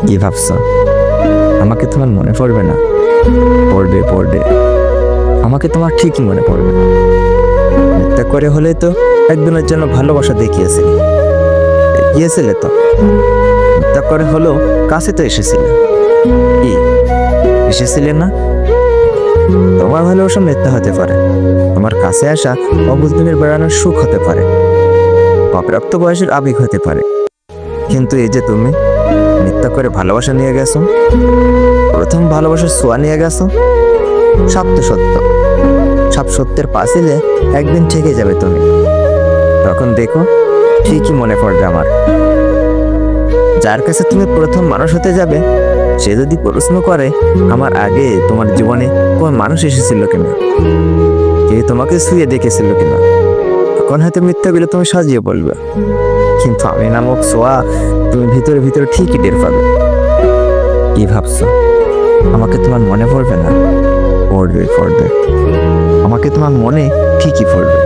কি ভাবছো আমাকে তোমার মনে পড়বে না? পড়বে পড়বে, আমাকে তোমার ঠিকই মনে পড়বে। মিথ্যা করে হলে তো একদিনের জন্য ভালোবাসা দেখিয়েছিলে, গিয়েছিলে তো। মিথ্যা করে হলেও কাছে তো এসেছিলে। কি এসেছিলে না? তোমার ভালোবাসা মিথ্যা হতে পারে, তোমার কাছে আসা অবুঝদিনের বেড়ানোর সুখ হতে পারে, অপ্রাপ্ত বয়সের আবেগ হতে পারে। কিন্তু এই যে তুমি মিথ্যা করে ভালোবাসা নিয়ে গেছো, প্রথম ভালোবাসার ছোঁয়া নিয়ে গেছো। সব তো সত্য, সব সত্যের পাশে একদিন থেকে যাবে তুমি। তখন দেখো ঠিকই মনে পড়বে আমার। যার কাছে তুমি প্রথম মানুষ হতে যাবে, সে যদি প্রশ্ন করে আমার আগে তোমার জীবনে কোন মানুষ এসেছিল কিনা, কে তোমাকে শুয়ে দেখেছিল কিনা, তখন হয়তো মিথ্যাগুলো তুমি সাজিয়ে বলবে। কিন্তু আমি নামক ছোঁয়া তুমি ভিতরে ভিতরে ঠিকই টের পাবে। কি ভাবছো আমাকে তোমার মনে পড়বে না? পড়বে পড়বে, আমাকে তোমার মনে ঠিকই পড়বে।